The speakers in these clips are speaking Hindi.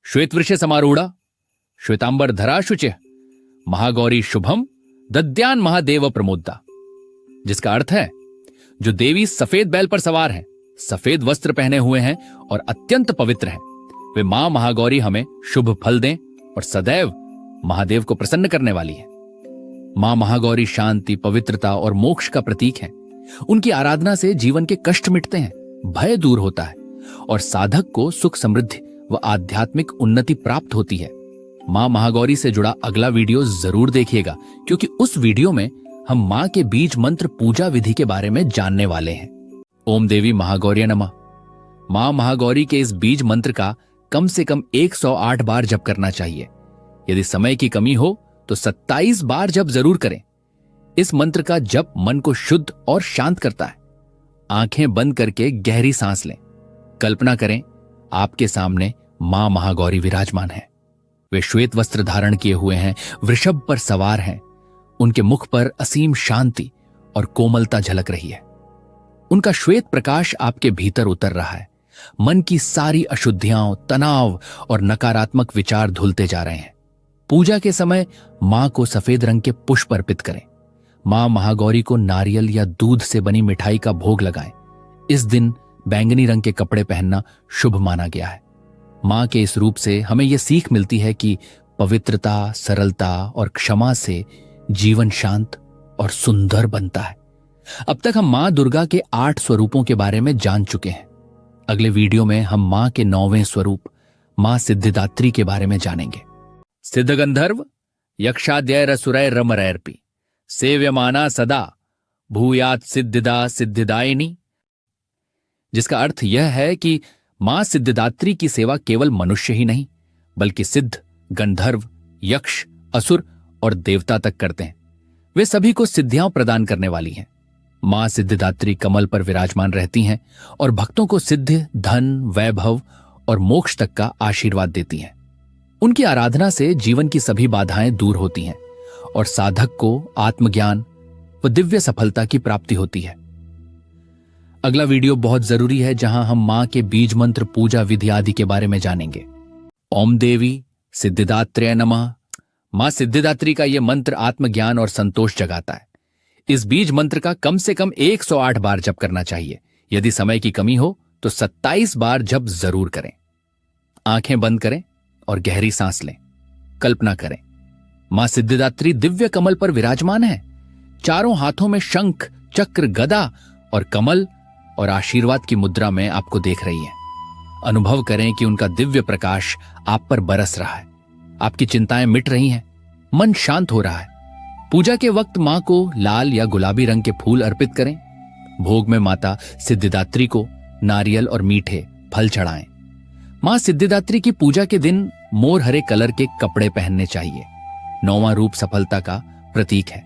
श्वेतवृष समारूढ़ा श्वेतांबर धरा शुचिः महागौरी शुभम दद्यान महादेव प्रमोदा, जिसका अर्थ है जो देवी सफेद बैल पर सवार हैं, सफेद वस्त्र पहने हुए हैं और अत्यंत पवित्र हैं, वे मां महागौरी हमें शुभ फल दें और सदैव महादेव को प्रसन्न करने वाली है। मां महागौरी शांति, पवित्रता और मोक्ष का प्रतीक है। उनकी आराधना से जीवन के कष्ट मिटते हैं, भय दूर होता है और साधक को सुख, समृद्धि व आध्यात्मिक उन्नति प्राप्त होती है। मां महागौरी से जुड़ा अगला वीडियो जरूर देखिएगा, क्योंकि उस वीडियो में हम मां के बीज मंत्र पूजा विधि के बारे में जानने वाले हैं। ओम देवी महागौरी नमः। मां महागौरी के इस बीज मंत्र का कम से कम 108 बार जप करना चाहिए। यदि समय की कमी हो तो 27 बार जप जरूर करें। इस मंत्र का जप मन को शुद्ध और शांत करता है। आंखें बंद करके गहरी सांस लें। कल्पना करें आपके सामने मां महागौरी विराजमान है। वे श्वेत वस्त्र धारण किए हुए हैं, वृषभ पर सवार हैं। उनके मुख पर असीम शांति और कोमलता झलक रही है। उनका श्वेत प्रकाश आपके भीतर उतर रहा है। मन की सारी अशुद्धियां, तनाव और नकारात्मक विचार धुलते जा रहे हैं। पूजा के समय मां को सफेद रंग के पुष्प अर्पित करें। मां महागौरी को नारियल या दूध से बनी मिठाई का भोग लगाएं। इस दिन बैंगनी रंग के कपड़े पहनना शुभ माना गया है। मां के इस रूप से हमें यह सीख मिलती है कि पवित्रता, सरलता और क्षमा से जीवन शांत और सुंदर बनता है। अब तक हम मां दुर्गा के 8 स्वरूपों के बारे में जान चुके हैं। अगले वीडियो में हम मां के 9वें स्वरूप मां सिद्धिदात्री के बारे में जानेंगे। सिद्ध गंधर्व यक्षाद्यैरसुरै रमरैर्पि सेव्यमाना सदा भूयात सिद्धिदा सिद्धिदायिनी, जिसका अर्थ यह है कि मां सिद्धिदात्री की सेवा केवल मनुष्य ही नहीं बल्कि सिद्ध, गंधर्व, यक्ष, असुर और देवता तक करते हैं। वे सभी को सिद्धियां प्रदान करने वाली हैं। मां सिद्धिदात्री कमल पर विराजमान रहती हैं और भक्तों को सिद्धि, धन, वैभव और मोक्ष तक का आशीर्वाद देती हैं। उनकी आराधना से जीवन की सभी बाधाएं दूर होती हैं और साधक को आत्मज्ञान व दिव्य सफलता की प्राप्ति होती है। अगला वीडियो बहुत जरूरी है, जहां हम मां के बीज मंत्र, पूजा विधि आदि के बारे में जानेंगे। ओम देवी सिद्धिदात्रे नमः। मां सिद्धिदात्री का यह मंत्र आत्मज्ञान और संतोष जगाता है। इस बीज मंत्र का कम से कम 108 बार जप करना चाहिए। यदि समय की कमी हो तो 27 बार जप जरूर करें। आंखें बंद करें और गहरी सांस लें। कल्पना करें मां सिद्धिदात्री दिव्य कमल पर विराजमान है। चारों हाथों में शंख, चक्र, गदा और कमल और आशीर्वाद की मुद्रा में आपको देख रही है। अनुभव करें कि उनका दिव्य प्रकाश आप पर बरस रहा है। आपकी चिंताएं मिट रही हैं, मन शांत हो रहा है। पूजा के वक्त मां को लाल या गुलाबी रंग के फूल अर्पित करें। भोग में माता सिद्धिदात्री को नारियल और मीठे फल चढ़ाएं। मां सिद्धिदात्री की पूजा के दिन मोर हरे कलर के कपड़े पहनने चाहिए। 9वां रूप सफलता का प्रतीक है।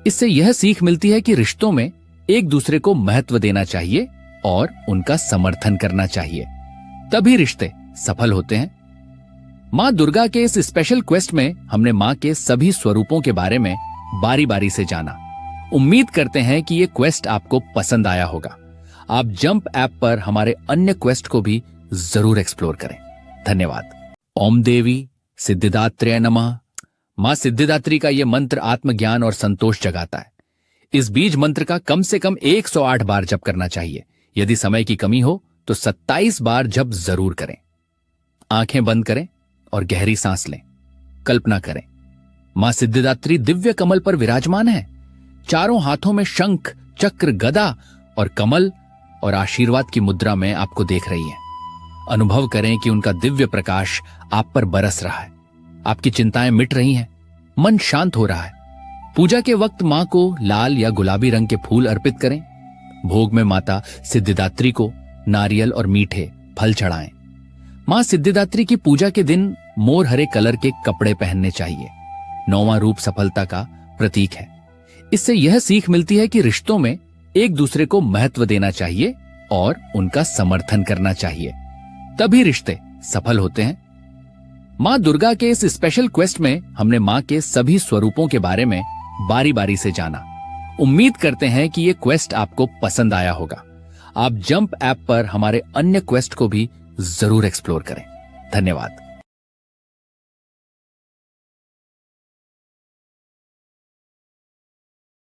इससे यह सीख मिलती है कि रिश्तों में एक दूसरे को महत्व देना चाहिए और उनका समर्थन करना चाहिए, तभी रिश्ते सफल होते हैं। मां दुर्गा के इस स्पेशल क्वेस्ट में हमने मां के सभी स्वरूपों के बारे में बारी बारी से जाना। उम्मीद करते हैं कि यह क्वेस्ट आपको पसंद आया होगा। आप जंप ऐप पर हमारे अन्य क्वेस्ट को भी जरूर एक्सप्लोर करें। धन्यवाद। ओम देवी सिद्धिदात्रे नमः। मां सिद्धिदात्री का यह मंत्र आत्मज्ञान और संतोष जगाता है। इस बीज मंत्र का कम से कम 108 बार जप करना चाहिए। यदि समय की कमी हो तो 27 बार जप जरूर करें। आंखें बंद करें और गहरी सांस लें। कल्पना करें मां सिद्धिदात्री दिव्य कमल पर विराजमान है। चारों हाथों में शंख, चक्र, गदा और कमल और आशीर्वाद की मुद्रा में आपको देख रही है। अनुभव करें कि उनका दिव्य प्रकाश आप पर बरस रहा है। आपकी चिंताएं मिट रही हैं, मन शांत हो रहा है। पूजा के वक्त मां को लाल या गुलाबी रंग के फूल अर्पित करें। भोग में माता सिद्धिदात्री को नारियल और मीठे फल चढ़ाएं। मां सिद्धिदात्री की पूजा के दिन मोर हरे कलर के कपड़े पहनने चाहिए। 9वां रूप सफलता का प्रतीक है। इससे यह सीख मिलती है कि रिश्तों में एक दूसरे को महत्व देना चाहिए और उनका समर्थन करना चाहिए, तभी रिश्ते सफल होते हैं। मां दुर्गा के इस स्पेशल क्वेस्ट में हमने मां के सभी स्वरूपों के बारे में बारी बारी से जाना। उम्मीद करते हैं कि यह क्वेस्ट आपको पसंद आया होगा। आप जंप ऐप पर हमारे अन्य क्वेस्ट को भी जरूर एक्सप्लोर करें। धन्यवाद।